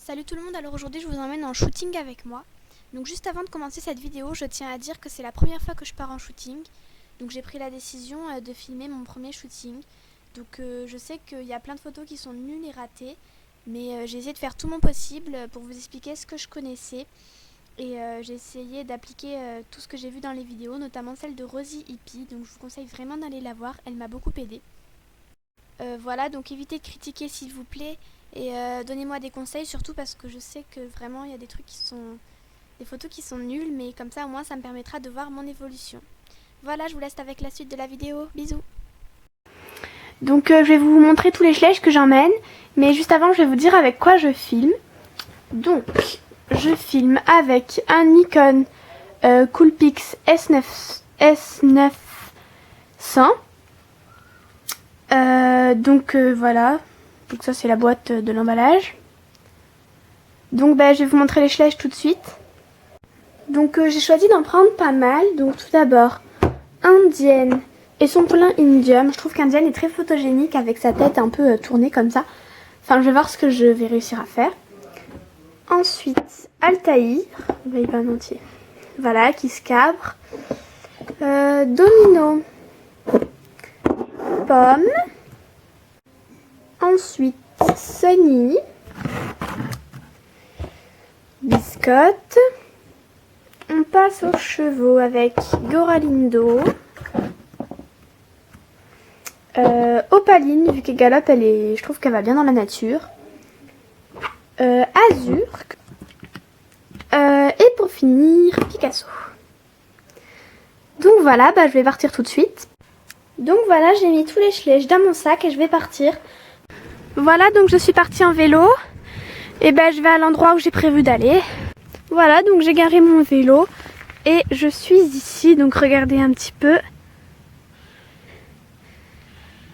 Salut tout le monde, alors aujourd'hui je vous emmène en shooting avec moi. Donc juste avant de commencer cette vidéo, je tiens à dire que c'est la première fois que je pars en shooting. Donc j'ai pris la décision de filmer mon premier shooting. Donc je sais qu'il y a plein de photos qui sont nulles et ratées. Mais j'ai essayé de faire tout mon possible pour vous expliquer ce que je connaissais. Et j'ai essayé d'appliquer tout ce que j'ai vu dans les vidéos, notamment celle de Rosie Hippie. Donc je vous conseille vraiment d'aller la voir, elle m'a beaucoup aidée. Voilà, donc évitez de critiquer s'il vous plaît. Et donnez-moi des conseils, surtout parce que je sais que vraiment il y a des trucs qui sont... des photos qui sont nulles, mais comme ça au moins ça me permettra de voir mon évolution. Voilà, je vous laisse avec la suite de la vidéo. Bisous. Donc je vais vous montrer tous les schlechts que j'emmène, mais juste avant je vais vous dire avec quoi je filme. Donc je filme avec un Nikon Coolpix S900. Voilà. Donc ça c'est la boîte de l'emballage. Donc je vais vous montrer les schlechts tout de suite. Donc j'ai choisi d'en prendre pas mal. Donc tout d'abord Indienne et son plein indium. Je trouve qu'Indienne est très photogénique avec sa tête un peu tournée comme ça. Enfin je vais voir ce que je vais réussir à faire. Ensuite Altaïr, il va en entier. Voilà, qui se cabre. Domino, Pomme. Ensuite Sunny, Biscotte. On passe aux chevaux avec Goralindo. Opaline, vu qu'elle galope, je trouve qu'elle va bien dans la nature. Azur. Et pour finir, Picasso. Donc voilà, je vais partir tout de suite. Donc voilà, j'ai mis tous les schlechts dans mon sac et je vais partir. Voilà, donc je suis partie en vélo. Et je vais à l'endroit où j'ai prévu d'aller. Voilà, donc j'ai garé mon vélo. Et je suis ici, donc regardez un petit peu.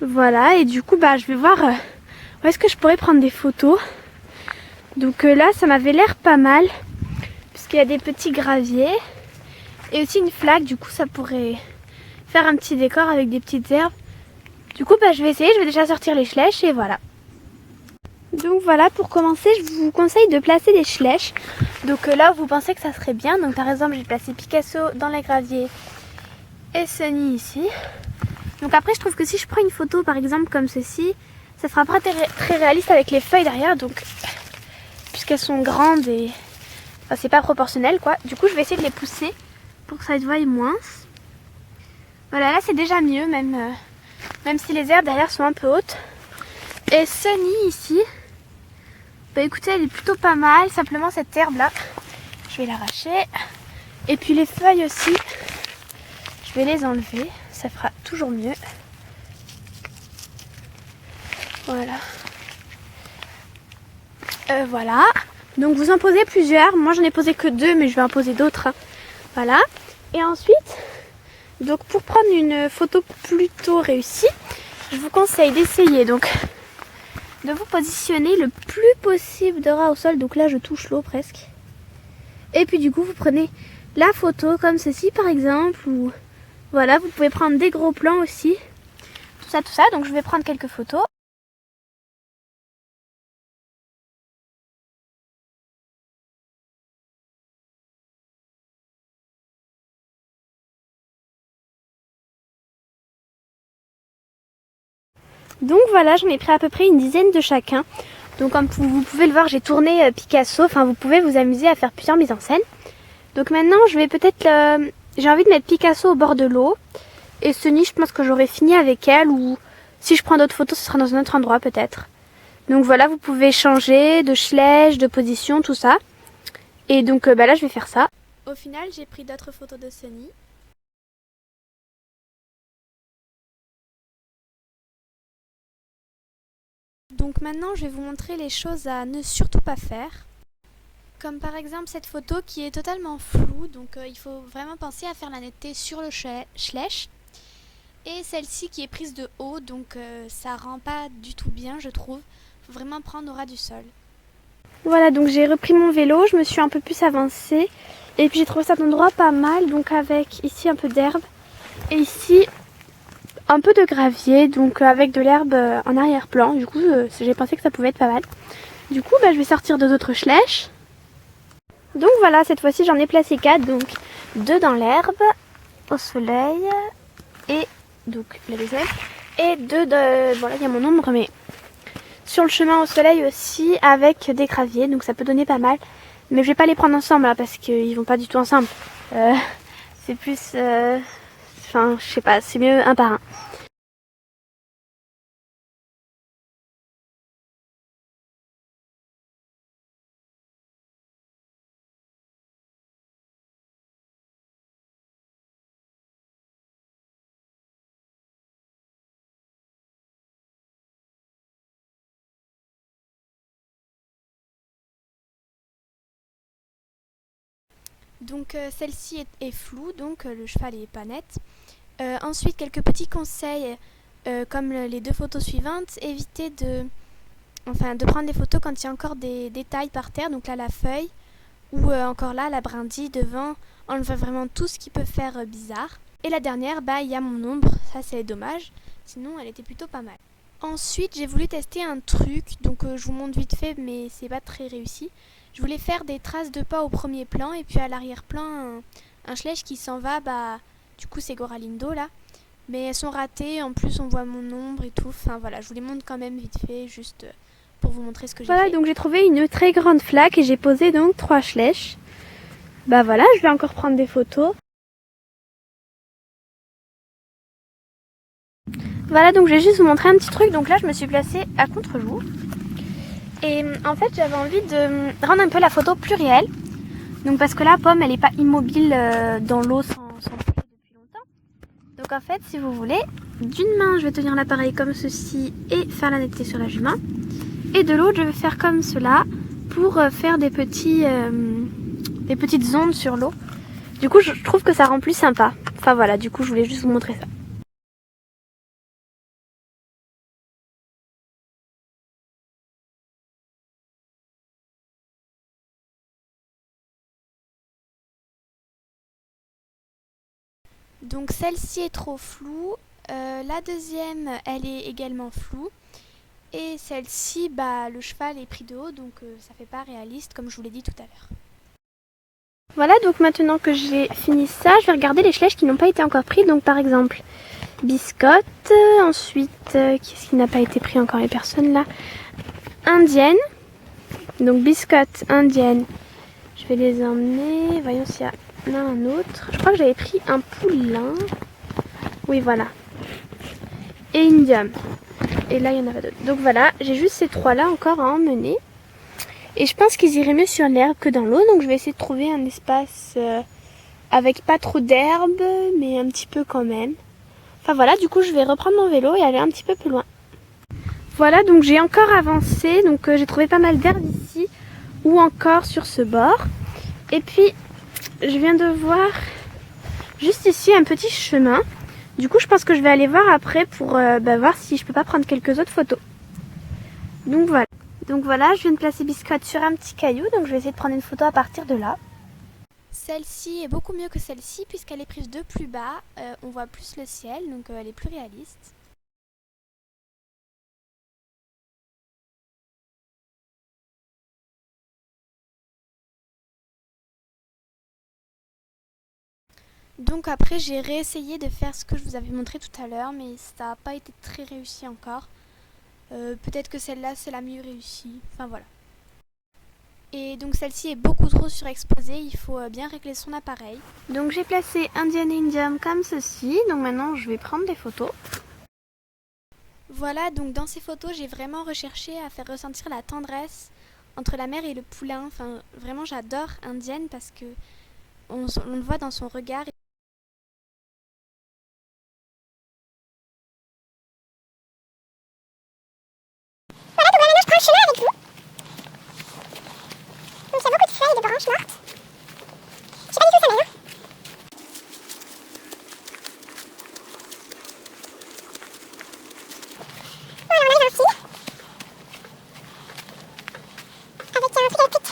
Voilà, et du coup, je vais voir où est-ce que je pourrais prendre des photos. Donc là, ça m'avait l'air pas mal. Puisqu'il y a des petits graviers. Et aussi une flaque, du coup, ça pourrait faire un petit décor avec des petites herbes. Du coup, je vais essayer, je vais déjà sortir les schlechts et voilà. Donc voilà, pour commencer, je vous conseille de placer des schlechts. Donc là où vous pensez que ça serait bien. Donc par exemple, j'ai placé Picasso dans les graviers et Sunny ici. Donc après, je trouve que si je prends une photo par exemple comme ceci, ça sera pas très réaliste avec les feuilles derrière. Donc puisqu'elles sont grandes et c'est pas proportionnel quoi. Du coup, je vais essayer de les pousser pour que ça se voie moins. Voilà, là c'est déjà mieux, même si les herbes derrière sont un peu hautes. Et Sunny ici, écoutez, elle est plutôt pas mal. Simplement cette herbe là, je vais l'arracher. Et puis les feuilles aussi, je vais les enlever. Ça fera toujours mieux. Voilà. Voilà. Donc vous en posez plusieurs. Moi j'en ai posé que 2, mais je vais en poser d'autres. Voilà. Et ensuite, donc pour prendre une photo plutôt réussie, je vous conseille d'essayer donc de vous positionner le plus possible de ras au sol. Donc là je touche l'eau presque. Et puis du coup vous prenez la photo comme ceci par exemple. Ou voilà, vous pouvez prendre des gros plans aussi. Tout ça. Donc je vais prendre quelques photos. Donc voilà, j'en ai pris à peu près une dizaine de chacun. Donc comme vous pouvez le voir, j'ai tourné Picasso. Enfin, vous pouvez vous amuser à faire plusieurs mises en scène. Donc maintenant, je vais peut-être... j'ai envie de mettre Picasso au bord de l'eau. Et Sunny, je pense que j'aurai fini avec elle. Ou si je prends d'autres photos, ce sera dans un autre endroit peut-être. Donc voilà, vous pouvez changer de schlecht, de position, tout ça. Et donc là, je vais faire ça. Au final, j'ai pris d'autres photos de Sunny. Donc maintenant, je vais vous montrer les choses à ne surtout pas faire. Comme par exemple cette photo qui est totalement floue, donc il faut vraiment penser à faire la netteté sur le schlecht. Et celle-ci qui est prise de haut, donc ça rend pas du tout bien je trouve. Faut vraiment prendre au ras du sol. Voilà, donc j'ai repris mon vélo, je me suis un peu plus avancée. Et puis j'ai trouvé cet endroit pas mal, donc avec ici un peu d'herbe. Et ici un peu de gravier, donc avec de l'herbe en arrière-plan. Du coup j'ai pensé que ça pouvait être pas mal. Du coup, je vais sortir 2 autres schleches. Donc voilà, cette fois-ci j'en ai placé 4, donc 2 dans l'herbe, au soleil, et donc la deuxième, et 2 de... Bon là il y a mon ombre, mais sur le chemin au soleil aussi, avec des graviers, donc ça peut donner pas mal. Mais je vais pas les prendre ensemble là, parce qu'ils vont pas du tout ensemble. C'est plus... Enfin, je sais pas, c'est mieux un par un. Donc celle-ci est floue, donc le cheval est pas net. Ensuite, quelques petits conseils, comme les 2 photos suivantes. Évitez de prendre des photos quand il y a encore des détails par terre, donc là la feuille, ou encore là la brindille devant. Enlevez vraiment tout ce qui peut faire bizarre. Et la dernière, il y a mon ombre, ça c'est dommage, sinon elle était plutôt pas mal. Ensuite, j'ai voulu tester un truc, donc je vous montre vite fait, mais c'est pas très réussi. Je voulais faire des traces de pas au premier plan, et puis à l'arrière-plan, un schleich qui s'en va, du coup c'est Goralindo là. Mais elles sont ratées, en plus on voit mon ombre et tout, enfin voilà, je vous les montre quand même vite fait, juste pour vous montrer ce que j'ai fait. Voilà, donc j'ai trouvé une très grande flaque et j'ai posé donc 3 schleich. Voilà, je vais encore prendre des photos. Voilà, donc je vais juste vous montrer un petit truc. Donc là, je me suis placée à contre-jour. Et en fait, j'avais envie de rendre un peu la photo plus réelle. Donc parce que la pomme, elle n'est pas immobile dans l'eau sans bouger depuis longtemps. Donc en fait, si vous voulez, d'une main, je vais tenir l'appareil comme ceci et faire la netteté sur la jument. Et de l'autre, je vais faire comme cela pour faire des petites ondes sur l'eau. Du coup, je trouve que ça rend plus sympa. Enfin voilà, du coup, je voulais juste vous montrer ça. Donc celle-ci est trop floue, la deuxième elle est également floue, et celle-ci le cheval est pris de haut, donc ça fait pas réaliste comme je vous l'ai dit tout à l'heure. Voilà, donc maintenant que j'ai fini ça, je vais regarder les schleich qui n'ont pas été encore pris. Donc par exemple biscotte, ensuite qu'est-ce qui n'a pas été pris encore, les personnes là, indienne, donc biscotte, indienne, je vais les emmener, voyons s'il y a là un autre. Je crois que j'avais pris un poulain. Oui, voilà. Et indium. Et là, il y en avait d'autres. Donc voilà, j'ai juste ces 3 là encore à emmener. Et je pense qu'ils iraient mieux sur l'herbe que dans l'eau. Donc je vais essayer de trouver un espace avec pas trop d'herbe, mais un petit peu quand même. Enfin voilà, du coup, je vais reprendre mon vélo et aller un petit peu plus loin. Voilà, donc j'ai encore avancé. Donc j'ai trouvé pas mal d'herbe ici ou encore sur ce bord. Et puis je viens de voir juste ici un petit chemin. Du coup, je pense que je vais aller voir après pour voir si je peux pas prendre quelques autres photos. Donc voilà. Donc voilà, je viens de placer biscotte sur un petit caillou. Donc je vais essayer de prendre une photo à partir de là. Celle-ci est beaucoup mieux que celle-ci puisqu'elle est prise de plus bas. On voit plus le ciel, donc elle est plus réaliste. Donc après j'ai réessayé de faire ce que je vous avais montré tout à l'heure, mais ça n'a pas été très réussi encore. Peut-être que celle-là c'est la mieux réussie, enfin voilà. Et donc celle-ci est beaucoup trop surexposée, il faut bien régler son appareil. Donc j'ai placé Indian et Indium comme ceci, donc maintenant je vais prendre des photos. Voilà, donc dans ces photos j'ai vraiment recherché à faire ressentir la tendresse entre la mère et le poulain. Enfin vraiment j'adore Indienne parce que on le voit dans son regard. Le chemin avec vous. Donc il y a beaucoup de feuilles et de branches mortes. Je sais pas du tout où ça mène. Voilà, on arrive ici. Avec un truc à pic.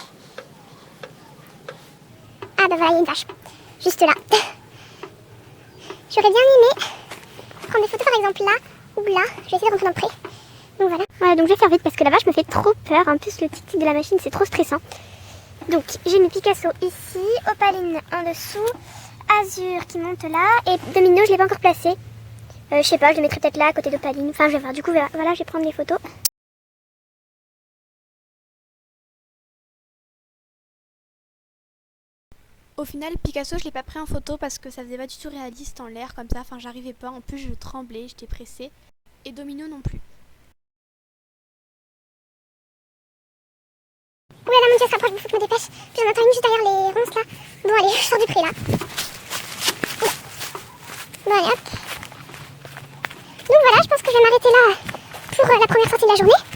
Ah voilà, il y a une vache. Juste là. J'aurais bien aimé prendre des photos par exemple là ou là. Je vais essayer de rentrer dans le pré. Donc voilà, donc je vais faire vite parce que la vache me fait trop peur. En plus le tic-tic de la machine c'est trop stressant. Donc j'ai mis Picasso ici, Opaline en dessous, Azur qui monte là et Domino je l'ai pas encore placé. Je sais pas, je le mettrai peut-être là à côté d'Opaline. Enfin je vais voir, du coup voilà je vais prendre les photos. Au final, Picasso, je l'ai pas pris en photo parce que ça faisait pas du tout réaliste en l'air comme ça. Enfin, j'arrivais pas. En plus, je tremblais, j'étais pressée. Et Domino non plus. Oui, là, mon dieu, ça approche, il faut que je me dépêche. Puis j'en entends une juste derrière les ronces là. Bon, allez, je sors du pré là. Bon, allez, hop. Donc voilà, je pense que je vais m'arrêter là pour la première sortie de la journée.